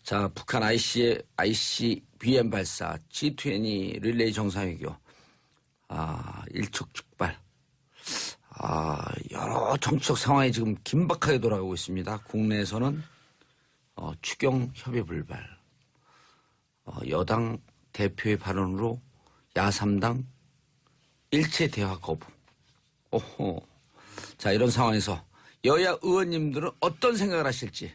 자, 북한 ICBM 발사, G20 릴레이 정상회교, 일촉즉발. 여러 정치적 상황이 지금 긴박하게 돌아가고 있습니다. 국내에서는 추경 협의 불발, 여당 대표의 발언으로 야3당 일체 대화 거부. 자, 이런 상황에서 여야 의원님들은 어떤 생각을 하실지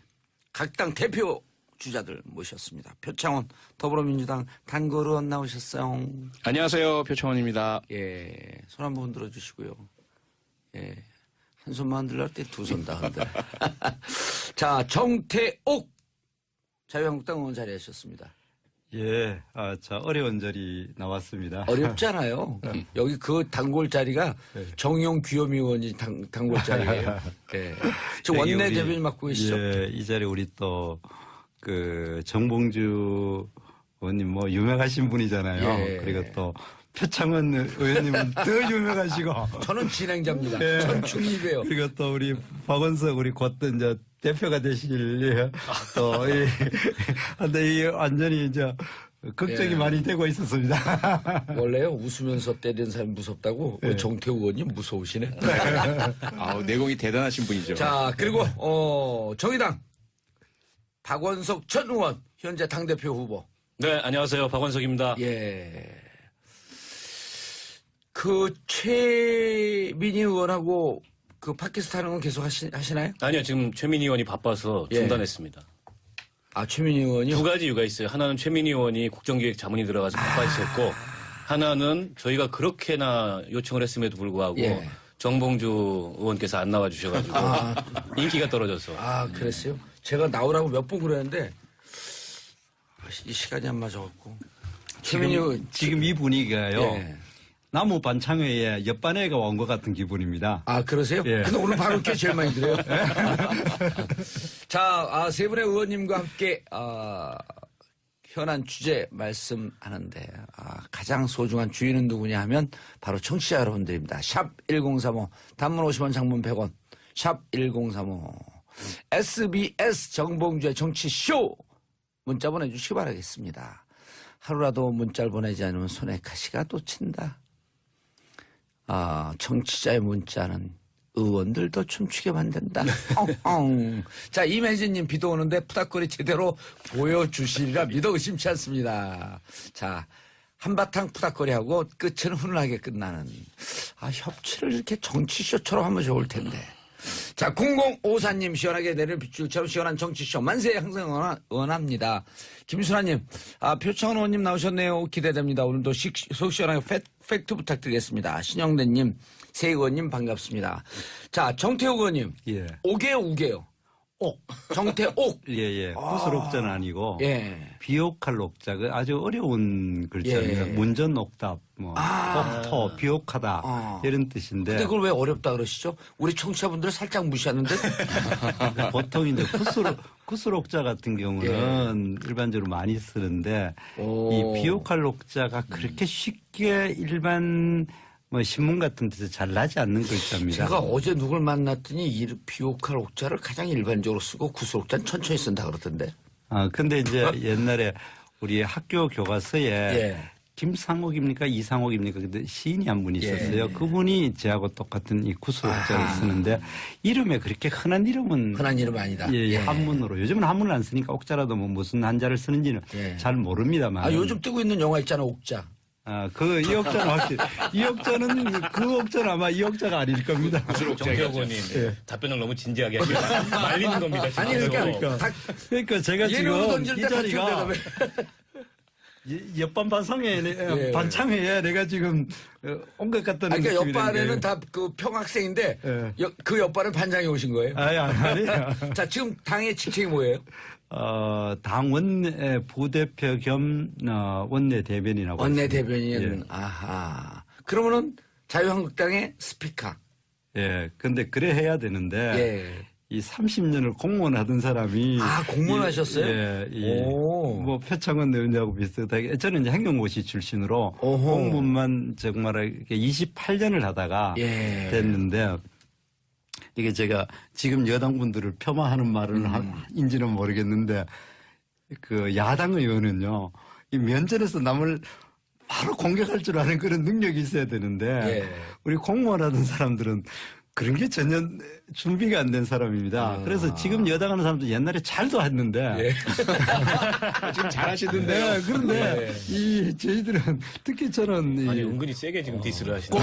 각 당 대표 주자들 모셨습니다. 표창원 더불어민주당 단골 의원 나오셨어요. 안녕하세요. 표창원입니다. 예, 손 한번 흔들어 주시고요. 예, 한 손만 흔들려 할 때 두 손 다 흔들어. 자, 정태옥 자유한국당 의원 자리하셨습니다. 예, 자, 어려운 자리 나왔습니다. 어렵잖아요. 여기 그 단골 자리가 정용 귀요미 의원이 단골 자리예요. 예. 저 원내 대변인 맡고 계시죠? 예, 이 자리 우리 또 정봉주 의원님 뭐 유명하신 분이잖아요. 예. 그리고 또 표창원 의원님은 더 유명하시고. 저는 진행자입니다. 예. 전 중립이에요. 그리고 또 우리 박원석 우리 곧 이제 대표가 되실 근데 이 완전히 이제 걱정이 많이 되고 있었습니다. 원래요, 웃으면서 때리는 사람이 무섭다고 우리 정태욱 의원님 무서우시네. 내공이 대단하신 분이죠. 자, 그리고 정의당 박원석 전 의원 현재 당대표 후보. 네, 안녕하세요. 박원석입니다. 예. 그 최민희 의원하고 그 팟캐스트 하는 건 계속 하시나요? 아니요, 지금 최민희 의원이 바빠서 중단했습니다. 최민희 의원이요? 두 가지 이유가 있어요. 하나는 최민희 의원이 국정기획 자문이 들어가서 바빠 있었고, 하나는 저희가 그렇게나 요청을 했음에도 불구하고 정봉주 의원께서 안 나와 주셔가지고 인기가 떨어져서. 그랬어요? 제가 나오라고 몇 번 그랬는데 이 시간이 안 맞아갖고. 지금 이 분위기가요. 예. 나무 반창회에 옆반회가 온 것 같은 기분입니다. 그러세요? 예. 근데 오늘 바로 이렇게 제일 많이 들어요. 자, 세 분의 의원님과 함께, 현안 주제 말씀하는데, 가장 소중한 주인은 누구냐 하면 바로 청취자 여러분들입니다. 샵 1035, 단문 50원, 장문 100원, 샵 1035, SBS 정봉주의 정치쇼! 문자 보내주시기 바라겠습니다. 하루라도 문자를 보내지 않으면 손에 가시가 또 친다. 청취자의 문자는 의원들도 춤추게 만든다. 자, 임혜진님 비도 오는데 푸닥거리 제대로 보여주시리라 믿어 의심치 않습니다. 자, 한바탕 푸닥거리하고 끝은 훈훈하게 끝나는. 협치를 이렇게 정치쇼처럼 하면 좋을 텐데. 자, 0054님 시원하게 내릴 빗줄처럼 시원한 정치쇼 만세 항상 응원합니다. 김순아님, 표창원 의원님 나오셨네요. 기대됩니다. 오늘도 속 시원하게 팩트 부탁드리겠습니다. 신영대님, 새 의원님 반갑습니다. 자, 정태욱 의원님, 예. 옥이에요, 우게요? 옥. 정태옥. 예. 구슬옥자는 아니고. 예. 비옥할 옥자. 아주 어려운 글자입니다. 문전 옥답, 옥토, 비옥하다. 이런 뜻인데. 근데 그걸 왜 어렵다 그러시죠? 우리 청취자분들 살짝 무시하는데? 보통 이제 구슬옥자 같은 경우는 일반적으로 많이 쓰는데 이 비옥할 옥자가 그렇게 쉽게 일반 신문 같은 데서 잘 나지 않는 글자입니다. 제가 어제 누굴 만났더니 이 비옥할 옥자를 가장 일반적으로 쓰고 구슬옥자는 천천히 쓴다 그러던데. 근데 이제 옛날에 우리 학교 교과서에 김상옥입니까? 이상옥입니까? 근데 시인이 한 분이 있었어요. 그분이 저하고 똑같은 이 구슬옥자를 쓰는데 이름에 그렇게 흔한 이름은. 흔한 이름 아니다. 한문으로. 요즘은 한문을 안 쓰니까 옥자라도 무슨 한자를 쓰는지는 잘 모릅니다만. 요즘 뜨고 있는 영화 있잖아, 옥자. 이 옥자는 확실히. 이 옥자는 그 옥자는 아마 이 옥자가 아닐 겁니다. 정태욱 의원님, 답변을 너무 진지하게 하시면 말리는 겁니다. 아니, 그러니까 제가 지금 이 자리가 옆반 반창회에 내가 지금 온 것 같다는 그러니까 느낌이 옆반에는 다 그 평학생인데 그 옆반은 반장이 오신 거예요? 아니에요. 자, 지금 당의 직책이 뭐예요? 당 원내 부대표 겸 원내 대변인하고 원내 대변인. 그러면은 자유한국당의 스피커. 예. 근데 그래 해야 되는데 이 30년을 공무원 하던 사람이. 공무원 하셨어요? 뭐 표창원 의원하고 비슷하게. 저는 이제 행정고시 출신으로 공무원만 정말 28년을 하다가 됐는데 이게 제가 지금 여당분들을 폄하하는 말을 인지는 모르겠는데 그 야당 의원은요, 이 면전에서 남을 바로 공격할 줄 아는 그런 능력이 있어야 되는데, 예. 우리 공무원 하던 사람들은 그런 게 전혀 준비가 안 된 사람입니다. 그래서 지금 여당 하는 사람도 옛날에 잘도 했는데, 예. 지금 잘하시던데요. 네, 그런데 저희들은 특히 저는 이 아니 은근히 세게 지금 디스를 하시네.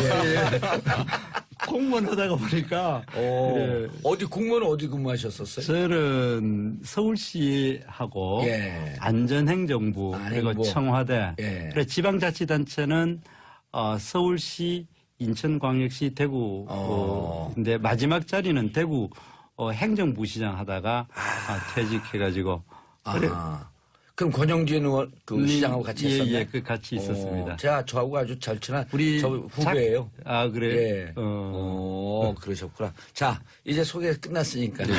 공무원 하다가 보니까 예, 어디 공무원은 어디 근무하셨었어요? 저는 서울시하고 예. 안전행정부 그리고 행보. 청와대 예. 그리고 지방자치단체는 서울시, 인천광역시, 대구인데 마지막 자리는 대구 행정부시장 하다가 퇴직해가지고 그래, 그럼 권영진 의원 그 시장하고 같이 했었나요? 예, 그 같이 있었습니다. 제가 저하고 아주 절친한 우리 저 후배예요. 그래요? 예. 그러셨구나. 자, 이제 소개 끝났으니까 이제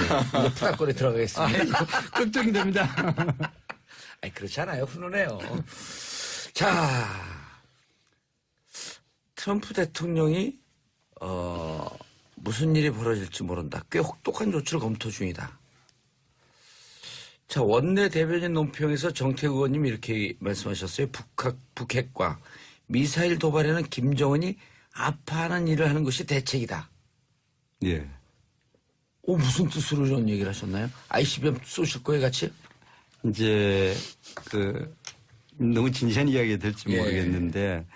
푸닥거리 들어가겠습니다. 걱정이 됩니다. 아니, 그렇지 않아요. 훈훈해요. 자, 트럼프 대통령이 무슨 일이 벌어질지 모른다. 꽤 혹독한 조치를 검토 중이다. 자, 원내 대변인 논평에서 정태국 의원님이 이렇게 말씀하셨어요. 북핵과 미사일 도발에는 김정은이 아파하는 일을 하는 것이 대책이다. 예. 무슨 뜻으로 이런 얘기를 하셨나요? ICBM 쏘실 거예요, 같이? 이제 너무 진지한 이야기가 될지 예. 모르겠는데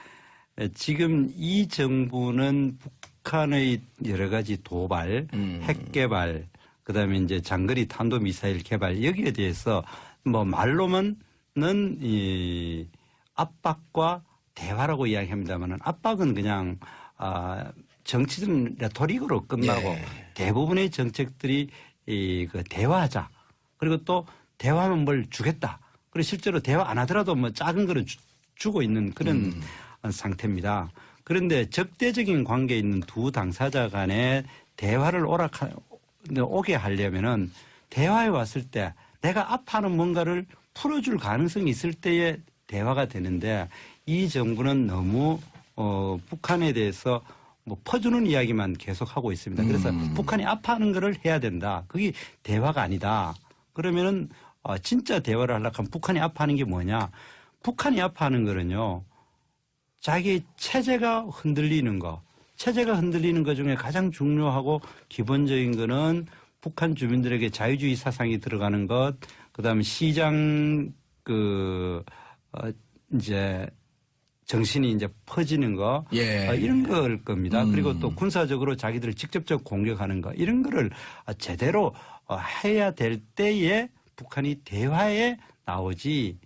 지금 이 정부는 북한의 여러 가지 도발, 핵 개발, 그다음에 이제 장거리 탄도미사일 개발 여기에 대해서 뭐 말로만은 이 압박과 대화라고 이야기합니다만은 압박은 그냥 정치적인 레토릭으로 끝나고 예. 대부분의 정책들이 그 대화하자. 그리고 또 대화하면 뭘 주겠다. 그리고 실제로 대화 안 하더라도 뭐 작은 거를 주고 있는 그런 상태입니다. 그런데 적대적인 관계에 있는 두 당사자 간에 대화를 오게 하려면은 대화에 왔을 때 내가 아파하는 뭔가를 풀어줄 가능성이 있을 때에 대화가 되는데 이 정부는 너무 북한에 대해서 뭐 퍼주는 이야기만 계속 하고 있습니다. 그래서 북한이 아파하는 거를 해야 된다. 그게 대화가 아니다. 그러면은 진짜 대화를 하려고 하면 북한이 아파하는 게 뭐냐. 북한이 아파하는 거는요. 자기 체제가 흔들리는 거. 체제가 흔들리는 것 중에 가장 중요하고 기본적인 거는 북한 주민들에게 자유주의 사상이 들어가는 것, 그다음에 시장 이제 정신이 이제 퍼지는 거, 예. 이런 걸 겁니다. 그리고 또 군사적으로 자기들을 직접적 공격하는 거, 이런 거를 제대로 해야 될 때에 북한이 대화에 나오지.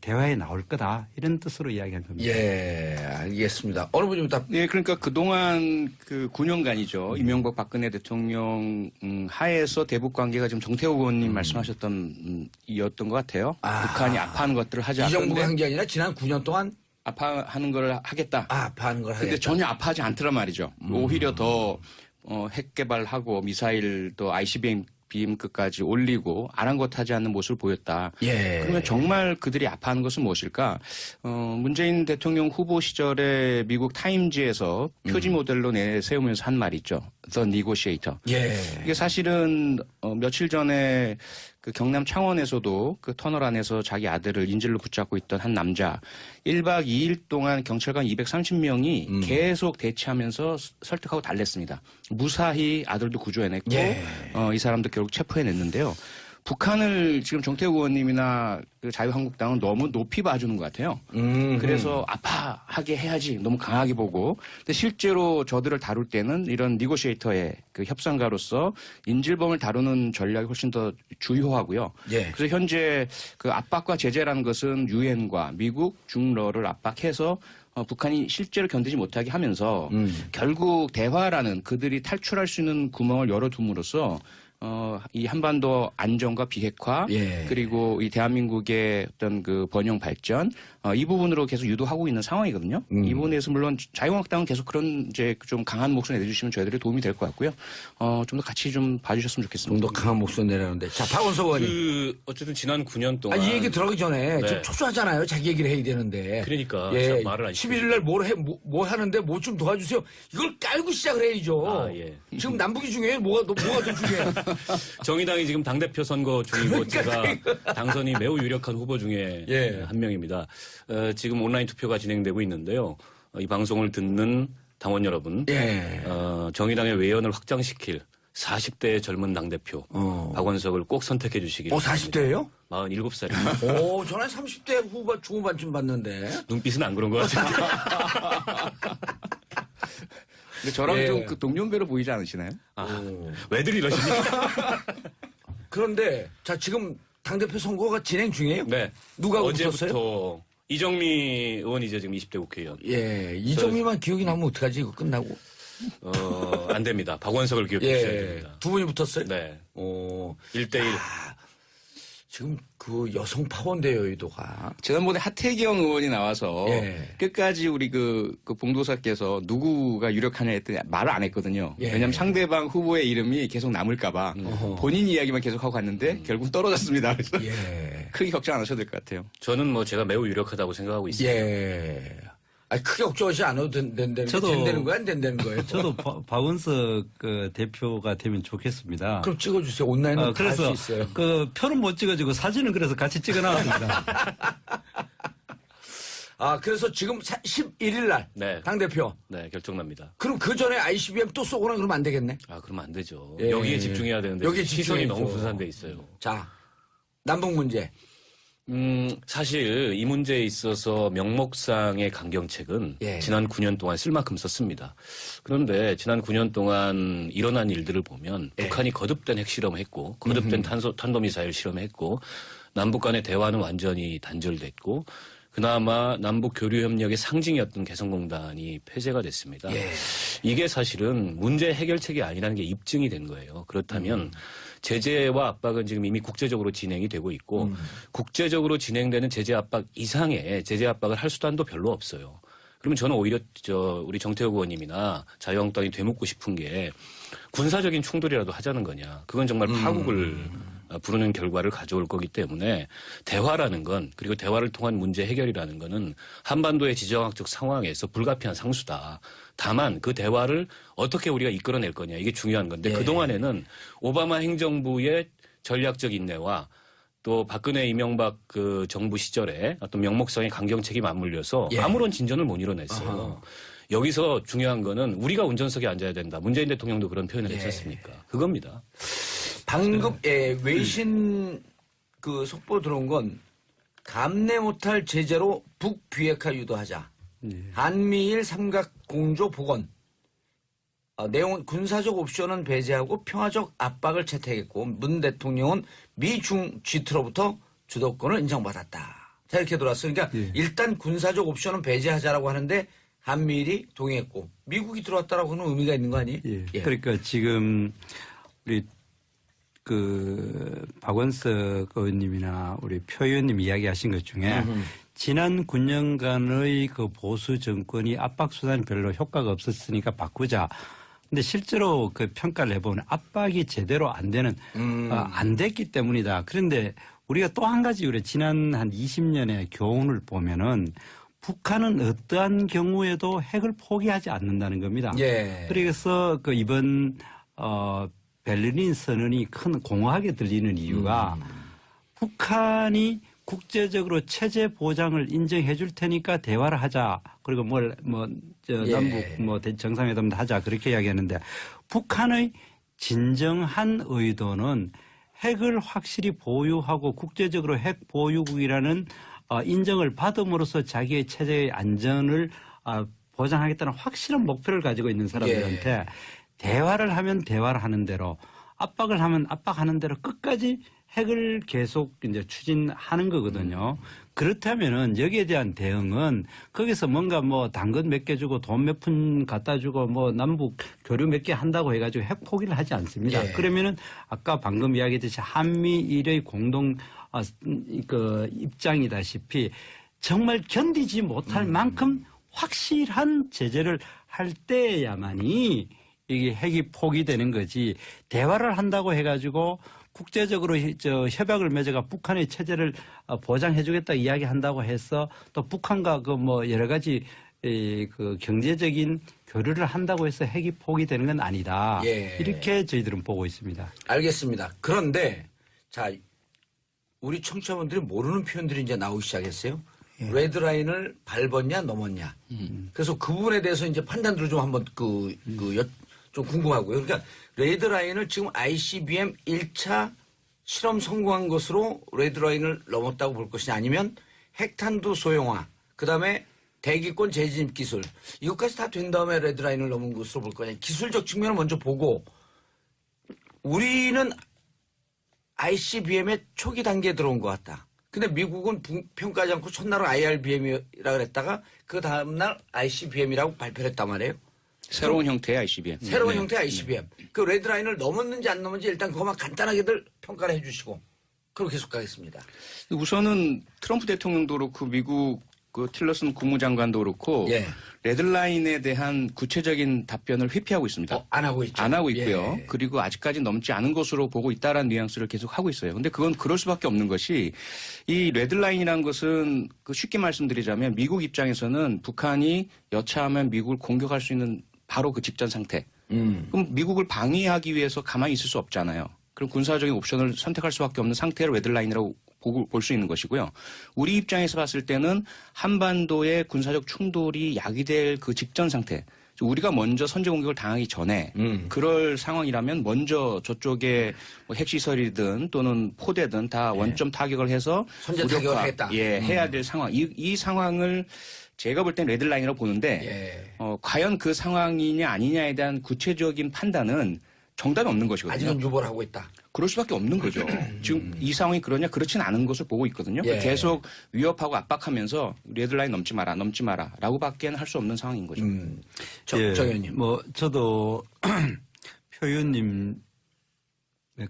대화에 나올 거다 이런 뜻으로 이야기한 겁니다. 예, 알겠습니다. 어느 분이부터? 예, 그러니까 그동안 그 9년간이죠. 이명박 박근혜 대통령 하에서 대북 관계가 지금 정태욱 의원님 말씀하셨던 이었던 것 같아요. 북한이 아파하는 것들을 하지 이 정부가 않는데 한 게 아니라 지난 9년 동안 아파하는 걸 하겠다. 아파하는 걸 하겠다. 근데 전혀 아파하지 않더란 말이죠. 오히려 더 핵 개발하고 미사일도 ICBM급까지 올리고 아랑곳하지 않는 모습을 보였다. 예. 그러면 정말 그들이 아파하는 것은 무엇일까? 문재인 대통령 후보 시절에 미국 타임지에서 표지 모델로 내세우면서 한 말이 있죠. The Negotiator. 예. 이게 사실은 며칠 전에 그 경남 창원에서도 그 터널 안에서 자기 아들을 인질로 붙잡고 있던 한 남자 1박 2일 동안 경찰관 230명이 계속 대치하면서 설득하고 달랬습니다. 무사히 아들도 구조해냈고 예. 이 사람도 결국 체포해냈는데요. 북한을 지금 정태욱 의원님이나 그 자유한국당은 너무 높이 봐주는 것 같아요. 그래서 아파하게 해야지 너무 강하게 보고. 근데 실제로 저들을 다룰 때는 이런 니고시에이터의 그 협상가로서 인질범을 다루는 전략이 훨씬 더 주요하고요. 예. 그래서 현재 그 압박과 제재라는 것은 유엔과 미국, 중러를 압박해서 북한이 실제로 견디지 못하게 하면서 결국 대화라는 그들이 탈출할 수 있는 구멍을 열어둠으로써 이 한반도 안정과 비핵화 예. 그리고 이 대한민국의 어떤 그 번영 발전 이 부분으로 계속 유도하고 있는 상황이거든요. 이 부분에서 물론 자유한국당은 계속 그런 이제 좀 강한 목소리 내주시면 저희들이 도움이 될 것 같고요. 좀 더 같이 좀 봐주셨으면 좋겠습니다. 좀 더 강한 목소리 내라는데. 자, 박원석 의원님. 어쨌든 지난 9년 동안 이 얘기 들어가기 전에 네. 지금 초조하잖아요. 자기 얘기를 해야 되는데. 그러니까 예. 말을 안 11일 날 뭐 하는데 뭐 좀 도와주세요. 이걸 깔고 시작을 해야죠. 예. 지금 남북이 중요해요. 뭐가 더 중요해요. 정의당이 지금 당대표 선거 중이고 제가 당선이 매우 유력한 후보 중에 예. 한 명입니다. 지금 온라인 투표가 진행되고 있는데요. 이 방송을 듣는 당원 여러분, 예. 정의당의 외연을 확장시킬 40대의 젊은 당대표 박원석을 꼭 선택해 주시기 바랍니다. 40대예요? 47살입니다. 오, 저는 30대 후반 중후반쯤 봤는데. 눈빛은 안 그런 것 같은데. 근데 저랑 예. 좀 그 동년배로 보이지 않으시나요? 왜들 이러십니까? 그런데 자 지금 당대표 선거가 진행 중이에요? 네. 누가 붙었어요? 어제부터 이정미 의원이죠. 지금 20대 국회의원. 예, 이정미만 기억이 나면 어떡하지? 이거 끝나고. 안 됩니다. 박원석을 기억해 주셔야 예, 됩니다. 두 분이 붙었어요? 네. 오, 1대1. 지금 그 여성 파원대 여의도가. 지난번에 하태경 의원이 나와서 예. 끝까지 우리 그 봉도사께서 누구가 유력하냐 했더니 말을 안 했거든요. 예. 왜냐하면 상대방 후보의 이름이 계속 남을까봐 본인 이야기만 계속 하고 갔는데 결국 떨어졌습니다. 그래서 예. 크게 걱정 안 하셔도 될 것 같아요. 저는 뭐 제가 매우 유력하다고 생각하고 있습니다. 예. 아니, 크게 걱정하지 않아도 된다는 된다는 거야? 안 된다는 거예요? 저도 박원석 그 대표가 되면 좋겠습니다. 그럼 찍어주세요. 온라인은 다 할 수 그래서 있어요. 그 표는 못 찍어주고 사진은 그래서 같이 찍어놨습니다. 아, 그래서 지금 11일 날. 네. 당대표. 네, 결정납니다. 그럼 그 전에 ICBM 또 쏘거나 그러면 안 되겠네? 아, 그러면 안 되죠. 예. 여기에 집중해야 되는데 여기에 시선이 집중해야죠. 너무 분산돼 있어요. 자, 남북 문제. 사실 이 문제에 있어서 명목상의 강경책은 예. 지난 9년 동안 쓸 만큼 썼습니다. 그런데 지난 9년 동안 일어난 일들을 보면 예. 북한이 거듭된 핵실험을 했고 거듭된 탄도미사일 실험했고 남북 간의 대화는 완전히 단절됐고 그나마 남북 교류 협력의 상징이었던 개성공단이 폐쇄가 됐습니다. 예. 이게 사실은 문제 해결책이 아니라는 게 입증이 된 거예요. 그렇다면 제재와 압박은 지금 이미 국제적으로 진행이 되고 있고 국제적으로 진행되는 제재 압박 이상의 제재 압박을 할 수단도 별로 없어요. 그러면 저는 오히려 우리 정태욱 의원님이나 자유한국당이 되묻고 싶은 게 군사적인 충돌이라도 하자는 거냐. 그건 정말 파국을 부르는 결과를 가져올 거기 때문에 대화라는 건 그리고 대화를 통한 문제 해결이라는 거는 한반도의 지정학적 상황에서 불가피한 상수다. 다만 그 대화를 어떻게 우리가 이끌어낼 거냐 이게 중요한 건데 예. 그동안에는 오바마 행정부의 전략적 인내와 또 박근혜 이명박 그 정부 시절에 어떤 명목상의 강경책이 맞물려서 예. 아무런 진전을 못 이뤄냈어요. 어허. 여기서 중요한 거는 우리가 운전석에 앉아야 된다. 문재인 대통령도 그런 표현을 예. 했지 않습니까? 그겁니다. 방금 외신 그 속보 들어온 건 감내 못할 제재로 북비핵화 유도하자. 한미일 삼각공조 복원. 내용은 군사적 옵션은 배제하고 평화적 압박을 채택했고 문 대통령은 미중 G2로부터 주도권을 인정받았다. 자 이렇게 돌았어요. 그러니까 일단 군사적 옵션은 배제하자라고 하는데 한미일이 동의했고 미국이 들어왔다라고 하는 의미가 있는 거 아니에요? 예. 예. 그러니까 지금 우리 그 박원석 의원님이나 우리 표 의원님 이야기하신 것 중에 지난 9년간의 그 보수 정권이 압박 수단이 별로 효과가 없었으니까 바꾸자. 근데 실제로 그 평가를 해보면 압박이 제대로 안 되는 안 됐기 때문이다. 그런데 우리가 또 한 가지 우리 지난 한 20년의 교훈을 보면은 북한은 어떠한 경우에도 핵을 포기하지 않는다는 겁니다. 예. 그래서 그 이번 베를린 선언이 큰 공허하게 들리는 이유가 북한이 국제적으로 체제 보장을 인정해 줄 테니까 대화를 하자. 그리고 남북 정상회담도 하자. 그렇게 이야기하는데 북한의 진정한 의도는 핵을 확실히 보유하고 국제적으로 핵 보유국이라는 인정을 받음으로써 자기의 체제의 안전을 보장하겠다는 확실한 목표를 가지고 있는 사람들한테 대화를 하면 대화를 하는 대로 압박을 하면 압박하는 대로 끝까지 핵을 계속 이제 추진하는 거거든요. 그렇다면은 여기에 대한 대응은 거기서 뭔가 뭐 당근 몇 개 주고 돈 몇 푼 갖다 주고 뭐 남북 교류 몇 개 한다고 해가지고 핵 포기를 하지 않습니다. 예. 그러면은 아까 방금 이야기했듯이 한미일의 공동 그 입장이다시피 정말 견디지 못할 만큼 확실한 제재를 할 때야만이 이게 핵이 포기되는 거지 대화를 한다고 해가지고 국제적으로 협약을 맺어가 북한의 체제를 보장해주겠다 이야기한다고 해서 또 북한과 그 뭐 여러 가지 그 경제적인 교류를 한다고 해서 핵이 포기되는 건 아니다. 예. 이렇게 저희들은 보고 있습니다. 알겠습니다. 그런데 자 우리 청취자분들이 모르는 표현들이 이제 나오기 시작했어요. 레드라인을 밟았냐 넘었냐. 그래서 그 부분에 대해서 이제 판단들을 좀 한번 좀 궁금하고요. 그러니까 레드라인을 지금 ICBM 1차 실험 성공한 것으로 레드라인을 넘었다고 볼 것이냐 아니면 핵탄두 소형화 그다음에 대기권 재진입 기술 이것까지 다 된 다음에 레드라인을 넘은 것으로 볼 거냐. 기술적 측면을 먼저 보고 우리는 ICBM의 초기 단계에 들어온 것 같다. 근데 미국은 평가하지 않고 첫날은 IRBM이라고 그랬다가 그 다음날 ICBM이라고 발표를 했단 말이에요. 새로운 형태의 ICBM. 새로운 형태의 ICBM. 그 레드라인을 넘었는지 안 넘었는지 일단 그것만 간단하게들 평가를 해 주시고 그리고 계속 가겠습니다. 우선은 트럼프 대통령도 그렇고 미국 그 틸러슨 국무장관도 그렇고 예. 레드라인에 대한 구체적인 답변을 회피하고 있습니다. 안 하고 있죠. 안 하고 있고요. 예. 그리고 아직까지 넘지 않은 것으로 보고 있다라는 뉘앙스를 계속 하고 있어요. 근데 그건 그럴 수밖에 없는 것이 이 레드라인이라는 것은 그 쉽게 말씀드리자면 미국 입장에서는 북한이 여차하면 미국을 공격할 수 있는 바로 그 직전 상태. 그럼 미국을 방위하기 위해서 가만히 있을 수 없잖아요. 그럼 군사적인 옵션을 선택할 수밖에 없는 상태를 레드라인이라고 볼 수 있는 것이고요. 우리 입장에서 봤을 때는 한반도의 군사적 충돌이 야기될 그 직전 상태. 우리가 먼저 선제 공격을 당하기 전에 그럴 상황이라면 먼저 저쪽에 뭐 핵시설이든 또는 포대든 다 원점 타격을 해서 선제 타격을 하겠다. 예, 해야 될 상황. 이 상황을 제가 볼 땐 레드라인이라고 보는데 과연 그 상황이냐 아니냐에 대한 구체적인 판단은 정답이 없는 것이거든요. 아직은 유보를 하고 있다. 그럴 수밖에 없는 거죠. 지금 이 상황이 그러냐 그렇진 않은 것을 보고 있거든요. 예. 계속 위협하고 압박하면서 레드라인 넘지 마라 라고 밖에는 할 수 없는 상황인 거죠. 정 의원님. 뭐 저도 표 의원님의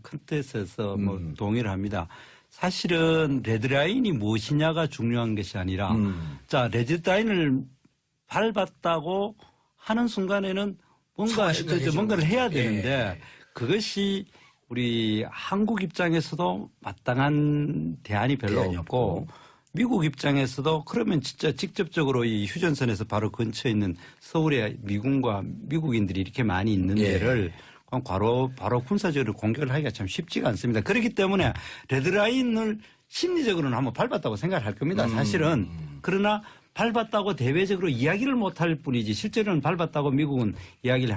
큰 뜻에서 뭐 동의를 합니다. 사실은 레드라인이 무엇이냐가 중요한 것이 아니라 자 레드라인을 밟았다고 하는 순간에는 뭔가를 해야 되는데 예. 그것이 우리 한국 입장에서도 마땅한 대안이 별로 없고 미국 입장에서도 그러면 진짜 직접적으로 이 휴전선에서 바로 근처에 있는 서울에 미군과 미국인들이 이렇게 많이 있는 데를 바로 군사적으로 공격을 하기가 참 쉽지가 않습니다. 그렇기 때문에 레드라인을 심리적으로는 한번 밟았다고 생각을 할 겁니다. 사실은. 그러나 밟았다고 대외적으로 이야기를 못할 뿐이지 실제로는 밟았다고 미국은 이야기를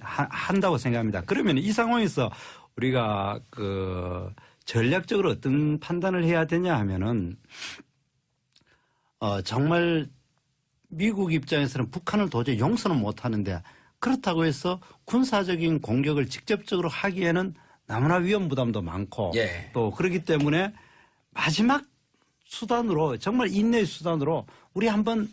한다고 생각합니다. 그러면 이 상황에서 우리가 그 전략적으로 어떤 판단을 해야 되냐 하면은 정말 미국 입장에서는 북한을 도저히 용서는 못 하는데 그렇다고 해서 군사적인 공격을 직접적으로 하기에는 너무나 위험 부담도 많고 또 그렇기 때문에 마지막 수단으로 정말 인내의 수단으로 우리 한번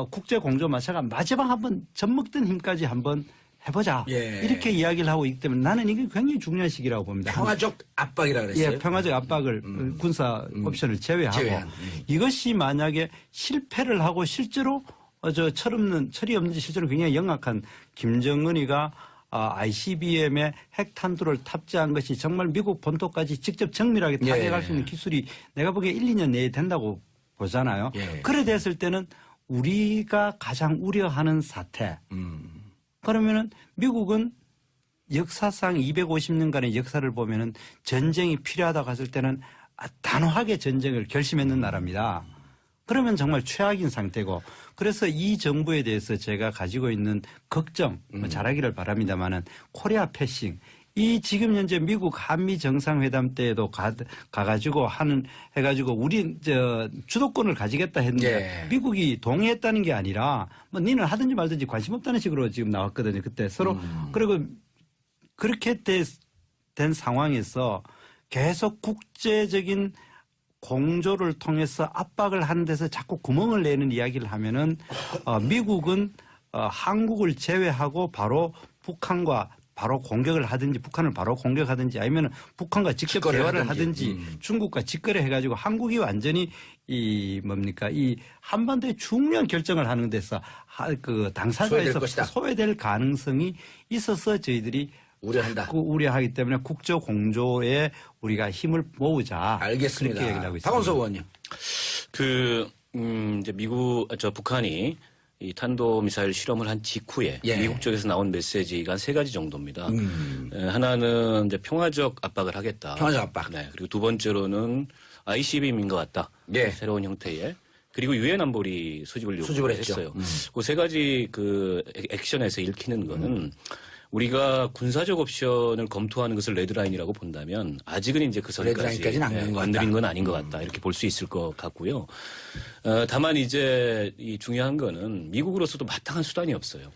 국제 공조 마차가 마지막 한번 젖먹던 힘까지 한번 해보자. 이렇게 이야기를 하고 있기 때문에 나는 이게 굉장히 중요한 시기라고 봅니다. 평화적 압박이라 그랬어요. 예, 평화적 압박을 군사 옵션을 제외하고 이것이 만약에 실패를 하고 실제로 철이 없는 실제로 굉장히 영악한 김정은이가 ICBM에 핵탄두를 탑재한 것이 정말 미국 본토까지 직접 정밀하게 타격할 수 있는 기술이 내가 보기에 1, 2년 내에 된다고 보잖아요. 그래 됐을 때는 우리가 가장 우려하는 사태. 그러면은 미국은 역사상 250년간의 역사를 보면은 전쟁이 필요하다고 했을 때는 단호하게 전쟁을 결심했는 나라입니다. 그러면 정말 최악인 상태고 그래서 이 정부에 대해서 제가 가지고 있는 걱정 잘하기를 바랍니다만은 코리아 패싱 이 지금 현재 미국 한미 정상회담 때에도 가가지고 해가지고 우리 주도권을 가지겠다 했는데 미국이 동의했다는 게 아니라 뭐 니는 하든지 말든지 관심 없다는 식으로 지금 나왔거든요. 그때 서로 그리고 그렇게 된 상황에서 계속 국제적인 공조를 통해서 압박을 하는 데서 자꾸 구멍을 내는 이야기를 하면은 미국은 한국을 제외하고 바로 북한과 바로 공격을 하든지 북한을 바로 공격하든지 아니면 북한과 직접 대화를 하든지 중국과 직거래 해가지고 한국이 완전히 이 한반도의 중요한 결정을 하는 데서 그 당사자에서 소외될 가능성이 있어서 저희들이 우려하기 때문에 국제 공조에 우리가 힘을 모으자. 알겠습니다. 그렇게 얘기를 하고 있습니다. 박원석 의원님. 이제 북한이 이 탄도미사일 실험을 한 직후에 예. 미국 쪽에서 나온 메시지가 한 3가지 정도입니다. 하나는 이제 평화적 압박을 하겠다. 평화적 압박. 네. 그리고 두 번째로는 ICBM인 것 같다. 예. 새로운 형태의. 그리고 유엔 안보리 수집을 했죠. 요구했어요. 그 3가지 그 액션에서 읽히는 거는 우리가 군사적 옵션을 검토하는 것을 레드라인이라고 본다면 아직은 이제 그 선까지 레드라인까지는 안 간 것 건드린 같다. 건 아닌 것 같다. 이렇게 볼 수 있을 것 같고요. 다만 이제 이 중요한 거는 미국으로서도 마땅한 수단이 없어요.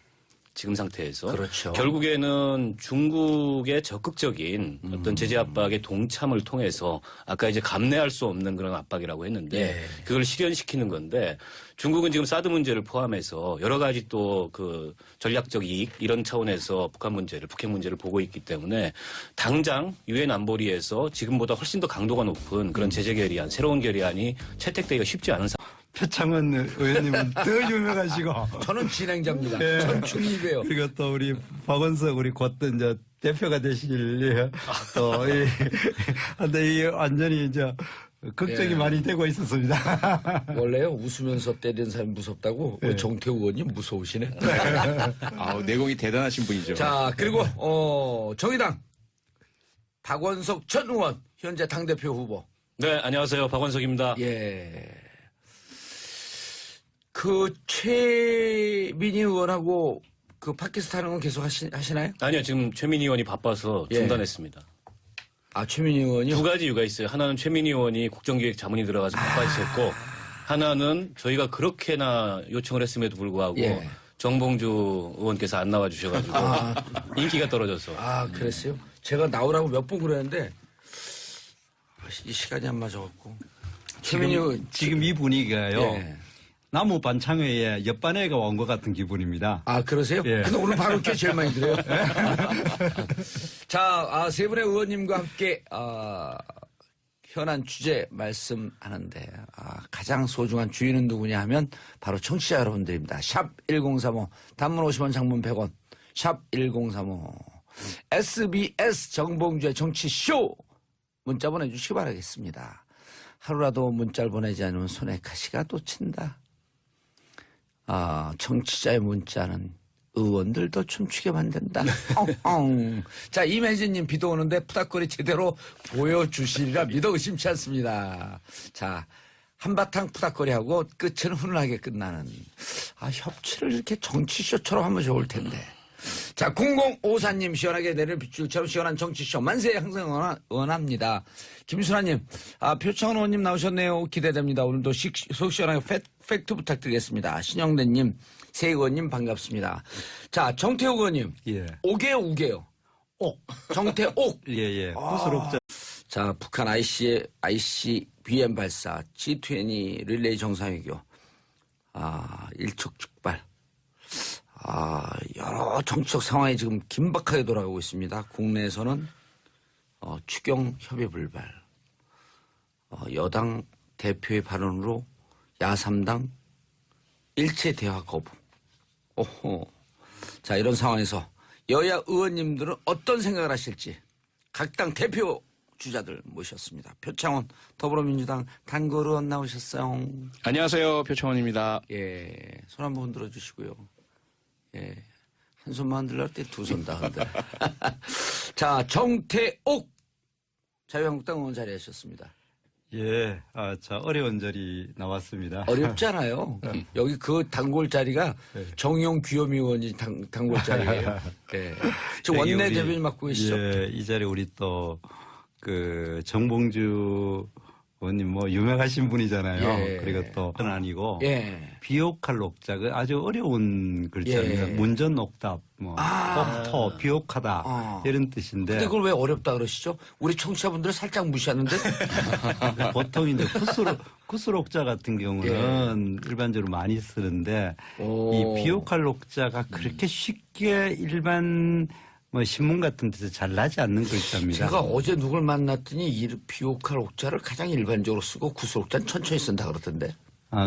지금 상태에서. 그렇죠. 결국에는 중국의 적극적인 어떤 제재 압박의 동참을 통해서 아까 이제 감내할 수 없는 그런 압박이라고 했는데 예. 그걸 실현시키는 건데 중국은 지금 사드 문제를 포함해서 여러 가지 또 그 전략적 이익 이런 차원에서 북핵 문제를 보고 있기 때문에 당장 유엔 안보리에서 지금보다 훨씬 더 강도가 높은 그런 제재 결의안, 새로운 결의안이 채택되기가 쉽지 않은 상황. 표창원 의원님은 더 유명하시고. 저는 진행자입니다. 예. 전 중립이에요. 그리고 또 우리 박원석 우리 곧 이제 대표가 되실 또 근데 이 완전히 이제 걱정이 예. 많이 되고 있었습니다. 원래요 웃으면서 때리는 사람이 무섭다고 우리 정태우 의원님 무서우시네. 내공이 대단하신 분이죠. 자 그리고 정의당 박원석 전 의원 현재 당대표 후보. 네, 안녕하세요. 박원석입니다. 예. 그 최민희 의원하고 그 팟캐스트 하는 건 계속 하시나요? 아니요, 지금 최민희 의원이 바빠서 예. 중단했습니다. 아 최민희 의원이요? 두 가지 이유가 있어요. 하나는 최민희 의원이 국정기획 자문이 들어가서 바빠지셨고 하나는 저희가 그렇게나 요청을 했음에도 불구하고 예. 정봉주 의원께서 안 나와주셔가지고 인기가 떨어져서. 아 그랬어요? 제가 나오라고 몇 번 그랬는데 이 시간이 안 맞아갖고 최민희 의원 지금 이 분위기가요. 예. 나무 반창회에 옆반회가 온 것 같은 기분입니다. 아, 그러세요? 예. 근데 오늘 바로 이렇게 제일 많이 들어요. 자, 세 분의 의원님과 함께, 현안 주제 말씀하는데, 가장 소중한 주인은 누구냐 하면 바로 청취자 여러분들입니다. 샵 1035, 단문 50원, 장문 100원, 샵 1035, SBS 정봉주의 정치쇼! 문자 보내주시기 바라겠습니다. 하루라도 문자를 보내지 않으면 손에 가시가 또 친다. 청취자의 문자는 의원들도 춤추게 만든다. 자, 임혜진님 비도 오는데 푸닥거리 제대로 보여주시리라 믿어 의심치 않습니다. 자, 한바탕 푸닥거리하고 끝은 훈훈하게 끝나는. 협치를 이렇게 정치쇼처럼 하면 좋을 텐데. 자, 0054님 시원하게 내릴 빗줄처럼 시원한 정치쇼 만세 항상 응원합니다. 김순아님, 표창원 의원님 나오셨네요. 기대됩니다. 오늘도 속 시원하게 팩트 부탁드리겠습니다. 신영대님, 새 의원님 반갑습니다. 자, 정태욱 의원님, 예. 옥이에요, 우게요? 옥. 정태옥. 예. 구슬옥자. 자, 북한 ICBM 발사, G20 릴레이 정상회교, 일촉즉발. 여러 정치적 상황이 지금 긴박하게 돌아가고 있습니다. 국내에서는 추경 협의 불발, 여당 대표의 발언으로 야3당 일체 대화 거부. 자, 이런 상황에서 여야 의원님들은 어떤 생각을 하실지 각 당 대표 주자들 모셨습니다. 표창원 더불어민주당 단골 의원 나오셨어요. 안녕하세요. 표창원입니다. 예, 손 한번 흔들어 주시고요. 예, 한 손만 흔들려 할 때 두 손 다 흔들어. 자, 정태옥 자유한국당 의원 자리하셨습니다. 예. 자, 어려운 자리 나왔습니다. 어렵잖아요. 여기 그 단골 자리가 정용 귀요미 의원이 단골 자리예요. 예. 저 여기 원내 우리, 대변인 맡고 계시죠? 예, 이 자리 우리 또 정봉주 의원님 유명하신 분이잖아요. 예. 그리고 또 아니고 예. 비옥할 옥자 그 아주 어려운 글자입니다. 예. 문전 옥답 옥토 비옥하다 이런 뜻인데 근데 그걸 왜 어렵다 그러시죠? 우리 청취자분들 살짝 무시하는데? 보통 이제 구슬 옥자 같은 경우는 일반적으로 많이 쓰는데 이 비옥할 옥자가 그렇게 쉽게 일반 신문 같은 데서 잘 나지 않는 글자입니다. 제가 어제 누굴 만났더니 이 비옥할 옥자를 가장 일반적으로 쓰고 구슬 옥자는 천천히 쓴다 그러던데.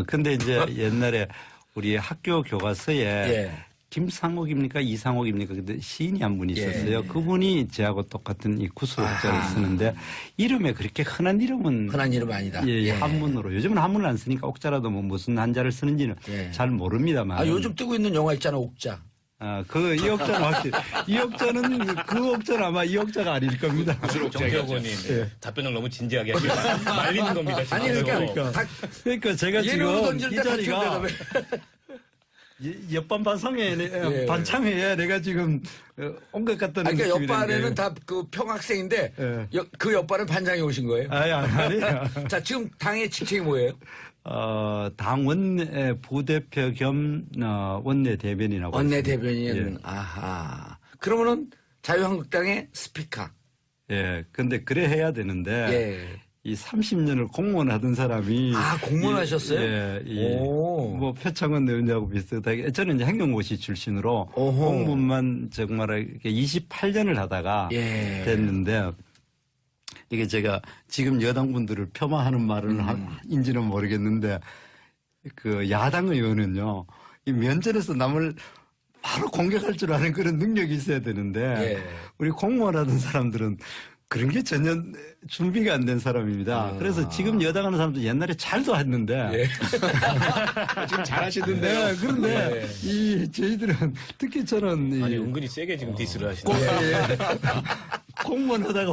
근데 이제 옛날에 우리 학교 교과서에 예. 김상옥입니까 이상옥입니까 근데 시인이 한 분이 있었어요. 그분이 저하고 똑같은 이 구슬옥자를 쓰는데 이름에 그렇게 흔한 이름은 흔한 이름 아니다. 예, 한문으로 요즘은 한문을 안 쓰니까 옥자라도 뭐 무슨 한자를 쓰는지는 잘 모릅니다만. 아, 요즘 뜨고 있는 영화 있잖아, 옥자. 이 옥자는 확실히 이 옥자는 그 옥자는 아마 이 옥자가 아닐 겁니다. 정태욱 의원님 답변을 너무 진지하게 하시면 말리는 겁니다. 아니, 그러니까 제가 예능으로 지금 던질 이 때 자리가 옆반 반상회 반창회에 내가 지금 온 것 같다는 그러니까 느낌이 옆반에는 드는데. 다 그 평학생인데 예. 그 옆반은 반장이 오신 거예요? 아니에요. 자, 지금 당의 직책이 뭐예요? 당 원내 부대표 겸 원내 대변인하고 원내 있습니다. 대변인. 예. 아하. 그러면은 자유한국당의 스피커. 예. 근데 그래 해야 되는데 예. 이 30년을 공무원 하던 사람이 공무원 하셨어요? 예. 오. 뭐 표창원 의원하고 비슷하게 저는 이제 행정고시 출신으로 오호. 공무원만 정말 이렇게 28년을 하다가 예. 됐는데 이게 제가 지금 여당분들을 폄하하는 말을 인지는 모르겠는데 그 야당 의원은요 이 면전에서 남을 바로 공격할 줄 아는 그런 능력이 있어야 되는데 예. 우리 공무원 하던 사람들은 그런 게 전혀 준비가 안 된 사람입니다. 그래서 지금 여당하는 사람도 옛날에 잘도 했는데 지금 잘하시던데요. 네, 그런데 이 저희들은 특히 저는 아니 은근히 세게 지금 디스를 하시네. 공무원 하다가